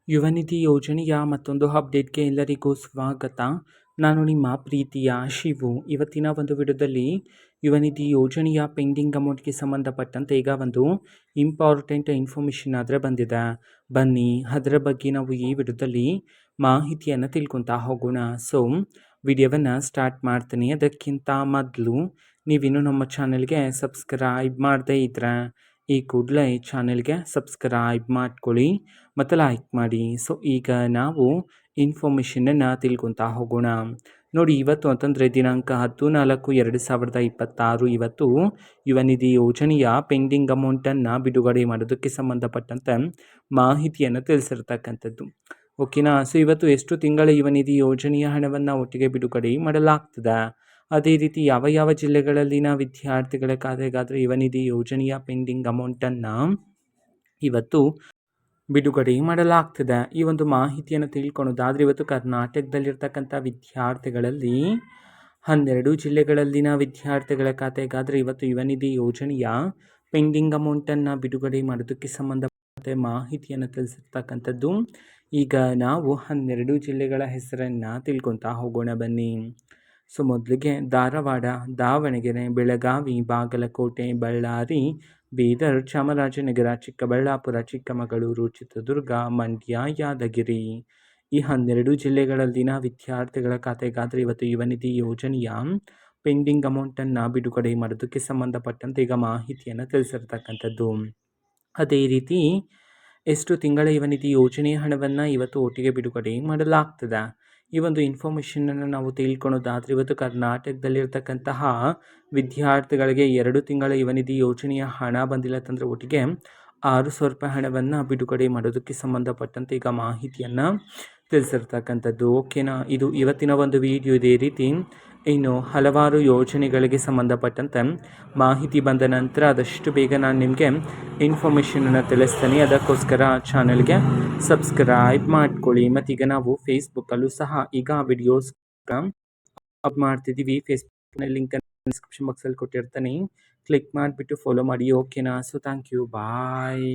ಯುವ ನಿಧಿ ಯೋಜನೆಯ ಮತ್ತೊಂದು ಅಪ್ಡೇಟ್‌ಗೆ ಎಲ್ಲರಿಗೂ ಸ್ವಾಗತ. ನಾನು ನಿಮ್ಮ ಪ್ರೀತಿಯ ಶಿವು. ಇವತ್ತಿನ ಒಂದು ವಿಡಿಯೋದಲ್ಲಿ ಯುವ ನಿಧಿ ಯೋಜನೆಯ ಪೆಂಡಿಂಗ್ ಅಮೌಂಟ್‌ಗೆ ಸಂಬಂಧಪಟ್ಟಂತೆ ಈಗ ಒಂದು ಇಂಪಾರ್ಟೆಂಟ್ ಇನ್ಫಾರ್ಮೇಷನ್ ಆದರೆ ಬಂದಿದೆ. ಬನ್ನಿ ಅದರ ಬಗ್ಗೆ ನಾವು ಈ ವಿಡಿಯೋದಲ್ಲಿ ಮಾಹಿತಿಯನ್ನು ತಿಳ್ಕೊತಾ ಹೋಗೋಣ. ಸೊ ವಿಡಿಯೋವನ್ನು ಸ್ಟಾರ್ಟ್ ಮಾಡ್ತೀನಿ. ಅದಕ್ಕಿಂತ ಮೊದಲು ನೀವಿನ್ನೂ ನಮ್ಮ ಚಾನೆಲ್ಗೆ ಸಬ್ಸ್ಕ್ರೈಬ್ ಮಾಡದೇ ಇದ್ದರೆ ಈ ಕೂಡಲೇ ಚಾನೆಲ್ಗೆ ಸಬ್ಸ್ಕ್ರೈಬ್ ಮಾಡ್ಕೊಳ್ಳಿ ಮತ್ತು ಲೈಕ್ ಮಾಡಿ. ಸೊ ಈಗ ನಾವು ಇನ್ಫಾರ್ಮೇಷನನ್ನು ತಿಳ್ಕೊತಾ ಹೋಗೋಣ. ನೋಡಿ, ಇವತ್ತು ಅಂತಂದರೆ ದಿನಾಂಕ 14/4/2026 ಇವತ್ತು ಯುವ ನಿಧಿ ಯೋಜನೆಯ ಪೆಂಡಿಂಗ್ ಅಮೌಂಟನ್ನು ಬಿಡುಗಡೆ ಮಾಡೋದಕ್ಕೆ ಸಂಬಂಧಪಟ್ಟಂತೆ ಮಾಹಿತಿಯನ್ನು ತಿಳಿಸಿರ್ತಕ್ಕಂಥದ್ದು. ಓಕೆನಾ. ಸೊ ಇವತ್ತು ಎಷ್ಟು ತಿಂಗಳ ಯುವ ನಿಧಿ ಯೋಜನೆಯ ಹಣವನ್ನು ಒಟ್ಟಿಗೆ ಬಿಡುಗಡೆ ಮಾಡಲಾಗ್ತದೆ, ಅದೇ ರೀತಿ ಯಾವ ಯಾವ ಜಿಲ್ಲೆಗಳಲ್ಲಿನ ವಿದ್ಯಾರ್ಥಿಗಳ ಖಾತೆಗಾದರೆ ಯುವ ನಿಧಿ ಯೋಜನೆಯ ಪೆಂಡಿಂಗ್ ಅಮೌಂಟನ್ನು ಇವತ್ತು ಬಿಡುಗಡೆ ಮಾಡಲಾಗ್ತದೆ, ಈ ಒಂದು ಮಾಹಿತಿಯನ್ನು ತಿಳ್ಕೊಳೋದಾದರೆ ಇವತ್ತು ಕರ್ನಾಟಕದಲ್ಲಿರ್ತಕ್ಕಂಥ ವಿದ್ಯಾರ್ಥಿಗಳಲ್ಲಿ 12 ಜಿಲ್ಲೆಗಳಲ್ಲಿನ ವಿದ್ಯಾರ್ಥಿಗಳ ಖಾತೆಗಾದರೆ ಇವತ್ತು ಯುವ ನಿಧಿ ಯೋಜನೆಯ ಪೆಂಡಿಂಗ್ ಅಮೌಂಟನ್ನು ಬಿಡುಗಡೆ ಮಾಡೋದಕ್ಕೆ ಸಂಬಂಧಪಟ್ಟ ಮಾಹಿತಿಯನ್ನು ತಿಳಿಸಿರ್ತಕ್ಕಂಥದ್ದು. ಈಗ ನಾವು 12 ಜಿಲ್ಲೆಗಳ ಹೆಸರನ್ನು ತಿಳ್ಕೊತಾ ಹೋಗೋಣ ಬನ್ನಿ. ಸೊ ಮೊದಲಿಗೆ ಧಾರವಾಡ, ದಾವಣಗೆರೆ, ಬೆಳಗಾವಿ, ಬಾಗಲಕೋಟೆ, ಬಳ್ಳಾರಿ, ಬೀದರ್, ಚಾಮರಾಜನಗರ, ಚಿಕ್ಕಬಳ್ಳಾಪುರ, ಚಿಕ್ಕಮಗಳೂರು, ಚಿತ್ರದುರ್ಗ, ಮಂಡ್ಯ, ಯಾದಗಿರಿ ಈ 12 ಜಿಲ್ಲೆಗಳಲ್ಲಿನ ವಿದ್ಯಾರ್ಥಿಗಳ ಖಾತೆಗಾದರೆ ಇವತ್ತು ಯುವ ನಿಧಿ ಯೋಜನೆಯ ಪೆಂಡಿಂಗ್ ಅಮೌಂಟನ್ನು ಬಿಡುಗಡೆ ಮಾಡೋದಕ್ಕೆ ಸಂಬಂಧಪಟ್ಟಂತೆ ಈಗ ಮಾಹಿತಿಯನ್ನು ತಿಳಿಸಿರ್ತಕ್ಕಂಥದ್ದು. ಅದೇ ರೀತಿ ಎಷ್ಟು ತಿಂಗಳ ಯುವ ನಿಧಿ ಯೋಜನೆಯ ಹಣವನ್ನು ಇವತ್ತು ಒಟ್ಟಿಗೆ ಬಿಡುಗಡೆ ಮಾಡಲಾಗ್ತದೆ, ಈ ಒಂದು ಇನ್ಫಾರ್ಮೇಷನನ್ನು ನಾವು ತಿಳ್ಕೊಳೋದಾದರೆ ಇವತ್ತು ಕರ್ನಾಟಕದಲ್ಲಿರ್ತಕ್ಕಂತಹ ವಿದ್ಯಾರ್ಥಿಗಳಿಗೆ 2 ತಿಂಗಳ ಯುವ ನಿಧಿ ಯೋಜನೆಯ ಹಣ ಬಂದಿಲ್ಲ ಅಂತಂದರೆ ಒಟ್ಟಿಗೆ 6,000 ರೂಪಾಯಿ ಹಣವನ್ನು ಬಿಡುಗಡೆ ಮಾಡೋದಕ್ಕೆ ಸಂಬಂಧಪಟ್ಟಂತೆ ಈಗ ಮಾಹಿತಿಯನ್ನು ತಿಳಿಸಿರ್ತಕ್ಕಂಥದ್ದು. ಓಕೆನಾ. ಇದು ಇವತ್ತಿನ ಒಂದು ವಿಡಿಯೋ. ಇದೇ ರೀತಿ ಇನ್ನು ಹಲವಾರು ಯೋಜನೆಗಳಿಗೆ ಸಂಬಂಧಪಟ್ಟಂತೆ ಮಾಹಿತಿ ಬಂದ ನಂತರ ಆದಷ್ಟು ಬೇಗ ನಾನು ನಿಮಗೆ ಇನ್ಫಾರ್ಮೇಷನನ್ನು ತಿಳಿಸ್ತೀನಿ. ಅದಕ್ಕೋಸ್ಕರ ಚಾನಲ್ಗೆ ಸಬ್ಸ್ಕ್ರೈಬ್ ಮಾಡ್ಕೊಳ್ಳಿ. ಮತ್ತೀಗ ನಾವು ಫೇಸ್ಬುಕ್ಕಲ್ಲೂ ಸಹ ಈಗ ವಿಡಿಯೋಸ್ ಅಪ್ ಮಾಡ್ತಿದ್ದೀವಿ. ಫೇಸ್ಬುಕ್ನ ಲಿಂಕನ್ನು ಡಿಸ್ಕ್ರಿಪ್ಷನ್ ಬಾಕ್ಸಲ್ಲಿ ಕೊಟ್ಟಿರ್ತೀನಿ, ಕ್ಲಿಕ್ ಮಾಡಿಬಿಟ್ಟು ಫಾಲೋ ಮಾಡಿ. ಓಕೆನಾ. So thank you, bye.